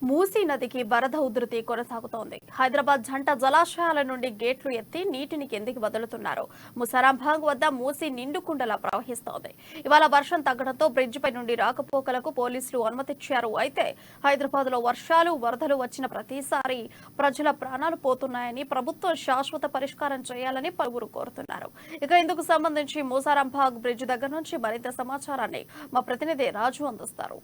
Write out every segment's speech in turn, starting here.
మూసీ నదికి వరద ఉధృతి కొనసాగుతోంది. హైదరాబాద్ జంట జలాశయాల నుండి గేట్లు ఎత్తి నీటిని కిందికి వదులుతున్నారు. ముసారాంబాగ్ వద్ద మూసీ నిండుకుండలా ప్రవహిస్తోంది. ఇవాళ వర్షం తగ్గడంతో బ్రిడ్జిపై నుండి రాకపోకలకు పోలీసులు అనుమతిచ్చారు. అయితే హైదరాబాద్ లో వర్షాలు వరదలు వచ్చిన ప్రతిసారి ప్రజల ప్రాణాలు పోతున్నాయని, ప్రభుత్వం శాశ్వత పరిష్కారం చేయాలని పలువురు కోరుతున్నారు. ఇక ఇందుకు సంబంధించి ముసారాంబాగ్ బ్రిడ్జి దగ్గర నుంచి మరింత సమాచారాన్ని మా ప్రతినిధి రాజు అందిస్తారు.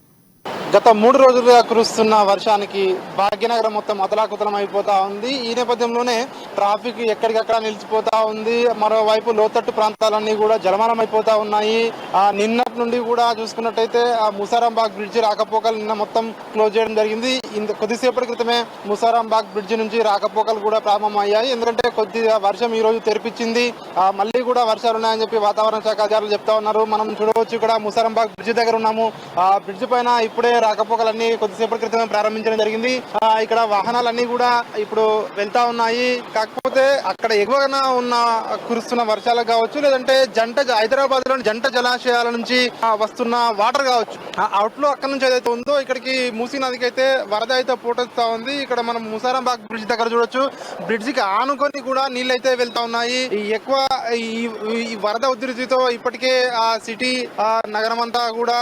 గత 3 రోజులుగా కురుస్తున్న వర్షానికి భాగ్యనగరం మొత్తం అతలాకుతలం అయిపోతా ఉంది. ఈ నేపథ్యంలోనే ట్రాఫిక్ ఎక్కడికక్కడ నిలిచిపోతా ఉంది. మరోవైపు లోతట్టు ప్రాంతాలన్నీ కూడా జలమలం అయిపోతా ఉన్నాయి. నిన్నటి నుండి కూడా చూసుకున్నట్టయితే ముసారాంబాగ్ బ్రిడ్జి రాకపోకలు నిన్న మొత్తం క్లోజ్ చేయడం జరిగింది. కొద్దిసేపటి క్రితమే ముసారాంబాగ్ బ్రిడ్జి నుంచి రాకపోకలు కూడా ప్రారంభమయ్యాయి. ఎందుకంటే కొద్దిగా వర్షం ఈ రోజు తెరిపించింది. మళ్ళీ కూడా వర్షాలు ఉన్నాయని చెప్పి వాతావరణ శాఖ అధికారులు చెప్తా ఉన్నారు. మనం చూడవచ్చు, ఇక్కడ ముసారాంబాగ్ బ్రిడ్జి దగ్గర ఉన్నాము. బ్రిడ్జి పైన ఇప్పుడే రాకపోకలన్నీ కొద్దిసేపటి క్రితమే ప్రారంభించడం జరిగింది. ఇక్కడ వాహనాలన్నీ కూడా ఇప్పుడు వెళ్తా ఉన్నాయి. కాకపోతే అక్కడ ఎగువన ఉన్న కురుస్తున్న వర్షాలకు కావచ్చు, లేదంటే హైదరాబాద్ లోని జంట జలాశయాల నుంచి వస్తున్న వాటర్ కావచ్చు, అవుట్ లో అక్కడ నుంచి ఏదైతే ఉందో ఇక్కడికి మూసీ నదికి అయితే వరద అయితే పోటెత్తా ఉంది. ఇక్కడ మనం ముసారాంబాగ్ బ్రిడ్జ్ దగ్గర చూడొచ్చు. బ్రిడ్జికి ఆనుకొని కూడా నీళ్ళు అయితే వెళ్తా ఉన్నాయి. ఎక్కువ ఈ వరద ఉధృతితో ఇప్పటికే ఆ సిటీ నగరం అంతా కూడా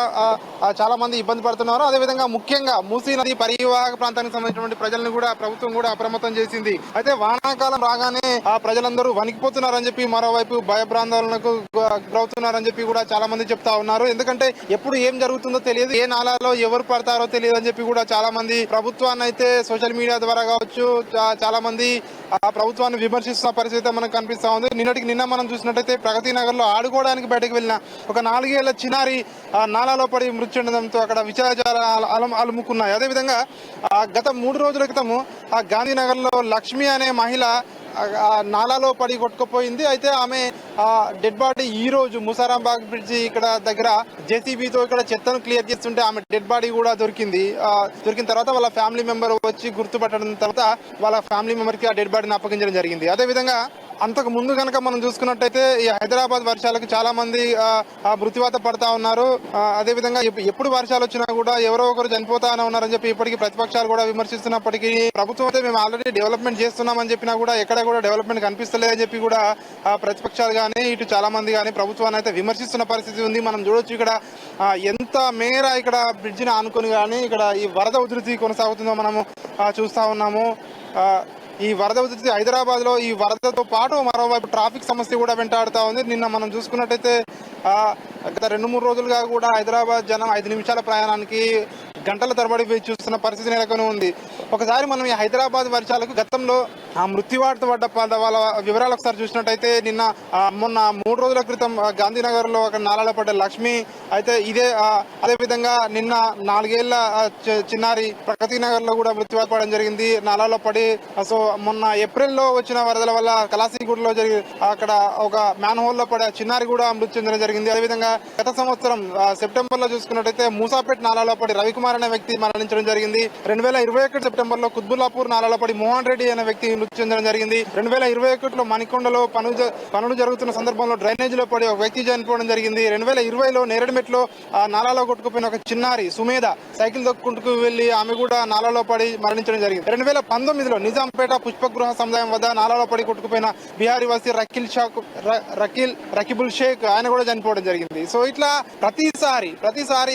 చాలా మంది ఇబ్బంది పడుతున్నారు. అదేవిధంగా ముఖ్యంగా మూసీ నది పరివాహక ప్రాంతానికి సంబంధించినటువంటి ప్రజలను కూడా ప్రభుత్వం కూడా అప్రమత్తం చేసింది. అయితే వానాకాలం రాగానే ఆ ప్రజలందరూ వణికిపోతున్నారని చెప్పి, మరోవైపు భయభ్రాందోళనకు గురవుతున్నారని చెప్పి కూడా చాలా మంది చెప్తా ఉన్నారు. ఎందుకంటే ఎప్పుడు ఏం జరుగుతుందో తెలియదు, ఏ నాలాలో ఎవరు పడతారో తెలియదు అని చెప్పి కూడా చాలా మంది ప్రభుత్వాన్ని అయితే సోషల్ మీడియా ద్వారా కావచ్చు చాలా మంది ఆ ప్రభుత్వాన్ని విమర్శిస్తున్న పరిస్థితి మనకు కనిపిస్తా ఉంది. నిన్న మనం చూసినట్టయితే ప్రగతి నగర్ లో ఆడుకోవడానికి బయటకు వెళ్ళిన ఒక 4 ఏళ్ల చిన్నారి నాలాలో పడి మృతి చెందడంతో అక్కడ విచారాలు అలుముకున్నాయి. అదేవిధంగా గత 3 రోజుల క్రితము గాంధీనగర్ లో లక్ష్మి అనే మహిళ నాలాలో పడి కొట్టుకుపోయింది. అయితే ఆమె డెడ్ బాడీ ఈ రోజు ముసారాంబాగ్ బ్రిడ్జి ఇక్కడ దగ్గర జేసీబీతో ఇక్కడ చెత్తను క్లియర్ చేస్తుంటే ఆమె డెడ్ బాడీ కూడా దొరికింది. దొరికిన తర్వాత వాళ్ళ ఫ్యామిలీ మెంబర్ వచ్చి గుర్తుపట్టడం తర్వాత వాళ్ళ ఫ్యామిలీ మెంబర్ కి ఆ డెడ్ బాడీని అప్పగించడం జరిగింది. అదేవిధంగా అంతకు ముందు కనుక మనం చూసుకున్నట్టయితే ఈ హైదరాబాద్ వర్షాలకు చాలా మంది మృత్యువాత పడతా ఉన్నారు. అదేవిధంగా ఎప్పుడు వర్షాలు వచ్చినా కూడా ఎవరో ఒకరు చనిపోతానే ఉన్నారని చెప్పి ఇప్పటికీ ప్రతిపక్షాలు కూడా విమర్శిస్తున్నప్పటికీ ప్రభుత్వం అయితే మేము ఆల్రెడీ డెవలప్మెంట్ చేస్తున్నామని చెప్పినా కూడా ఎక్కడ కూడా డెవలప్మెంట్ కనిపిస్తలేదని చెప్పి కూడా ప్రతిపక్షాలు కానీ ఇటు చాలా మంది కానీ ప్రభుత్వాన్ని అయితే విమర్శిస్తున్న పరిస్థితి ఉంది. మనం చూడొచ్చు ఇక్కడ ఎంత మేర ఇక్కడ బ్రిడ్జిని ఆనుకొని కానీ ఇక్కడ ఈ వరద ఉధృతి కొనసాగుతుందో మనము చూస్తా ఉన్నాము. ఈ వరద ఉధృతి హైదరాబాద్ లో ఈ వరదతో పాటు మరోవైపు ట్రాఫిక్ సమస్య కూడా వెంటాడుతా ఉంది. నిన్న మనం చూసుకున్నట్టయితే గత 2-3 రోజులుగా కూడా హైదరాబాద్ జనం 5 నిమిషాల ప్రయాణానికి గంటల తరబడి చూస్తున్న పరిస్థితి నెలకొని ఉంది. ఒకసారి మనం ఈ హైదరాబాద్ వర్షాలకు గతంలో మృత్యువార్త పడ్డ వాళ్ళ వివరాలు ఒకసారి చూసినట్టయితే మొన్న 3 రోజుల క్రితం గాంధీనగర్ లో ఒక నాలాలో పడ్డ లక్ష్మి అయితే అదేవిధంగా నిన్న 4 ఏళ్ల చిన్నారి ప్రగతి నగర్ లో కూడా మృత్యువాత పడడం జరిగింది నాలాలో పడి. సో మొన్న ఏప్రిల్లో వచ్చిన వరదల వల్ల కలాసిగూడలో అక్కడ ఒక మ్యాన్ హోల్ లో పడే చిన్నారి కూడా మృతి చెందడం జరిగింది. అదేవిధంగా గత సంవత్సరం సెప్టెంబర్ లో చూసుకున్నట్టయితే మూసాపేట్ నాలాలో పడి రవికుమార్ అనే వ్యక్తి మరణించడం జరిగింది. 2021 సెప్టెంబర్ లో కుత్బుల్లాపూర్ నాలాలో పడి మోహన్ రెడ్డి అనే వ్యక్తి మృతి చెందడం జరిగింది. 2021లో మణికొండలో పనులు జరుగుతున్న సందర్భంలో డ్రైనేజ్ లో పడి ఒక వ్యక్తి చనిపోవడం జరిగింది. 2020లో నేరేడుమెట్లో నాలాలో కొట్టుకుపోయిన ఒక చిన్నారి సుమేధ సైకిల్ దొక్కుంటూ వెళ్లి ఆమె కూడా నాలాలో పడి మరణించడం జరిగింది. 2019లో నిజాంపేట పుష్పగృహ సముదాయం వద్ద నాలాలో పడి కొట్టుకుపోయిన బిహారీ వాసి రకీబుల్ షేక్ ఆయన కూడా చనిపోవడం జరిగింది. సో ఇట్లా ప్రతిసారి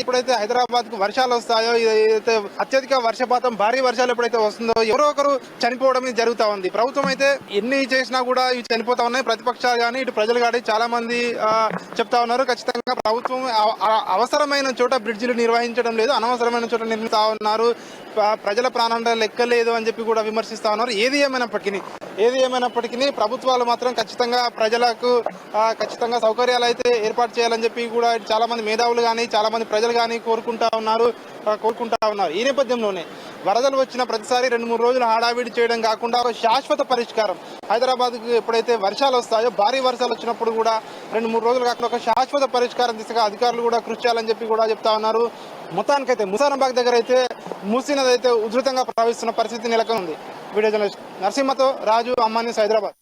ఎప్పుడైతే హైదరాబాద్ కు వర్షాలు వస్తాయో, ఏదైతే అత్యధిక వర్షపాతం భారీ వర్షాలు ఎప్పుడైతే వస్తుందో ఎవరో ఒకరు చనిపోవడం జరుగుతా ఉంది. ప్రభుత్వం అయితే ఎన్ని చేసినా కూడా ఇవి చనిపోతా ఉన్నాయి. ప్రతిపక్షాలు కానీ ఇటు ప్రజలు కానీ చాలా మంది చెప్తా ఉన్నారు ఖచ్చితంగా ప్రభుత్వం అవసరమైన చోట బ్రిడ్జిలు నిర్వహించడం లేదు, అనవసరమైన చోట నిర్మిస్తా ఉన్నారు, ప్రజల ప్రాణాల లెక్కలేదు అని చెప్పి కూడా విమర్శిస్తా ఉన్నారు. ఏది ఏమైనప్పటికీ ప్రభుత్వాలు మాత్రం ఖచ్చితంగా ప్రజలకు ఖచ్చితంగా సౌకర్యాలు అయితే ఏర్పాటు చేయాలని చెప్పి కూడా చాలా మంది మేధావులు కానీ చాలా మంది ప్రజలు కానీ కోరుకుంటా ఉన్నారు. ఈ నేపథ్యంలోనే వరదలు వచ్చిన ప్రతిసారి 2-3 రోజులు హడావిడి చేయడం కాకుండా ఒక శాశ్వత పరిష్కారం హైదరాబాద్కు ఎప్పుడైతే వర్షాలు వస్తాయో, భారీ వర్షాలు వచ్చినప్పుడు కూడా 2-3 రోజులు కాకుండా ఒక శాశ్వత పరిష్కారం దిశగా అధికారులు కూడా కృషి చేయాలని చెప్పి కూడా చెప్తా ఉన్నారు. మొత్తానికైతే ముసారాంబాగ్ దగ్గర అయితే మూసీ నది అయితే ఉధృతంగా ప్రవహిస్తున్న పరిస్థితి నెలకొని ఉంది. వీడియో జర్నలిస్ట్ నరసింహతో రాజు, అమ్మాని, హైదరాబాద్.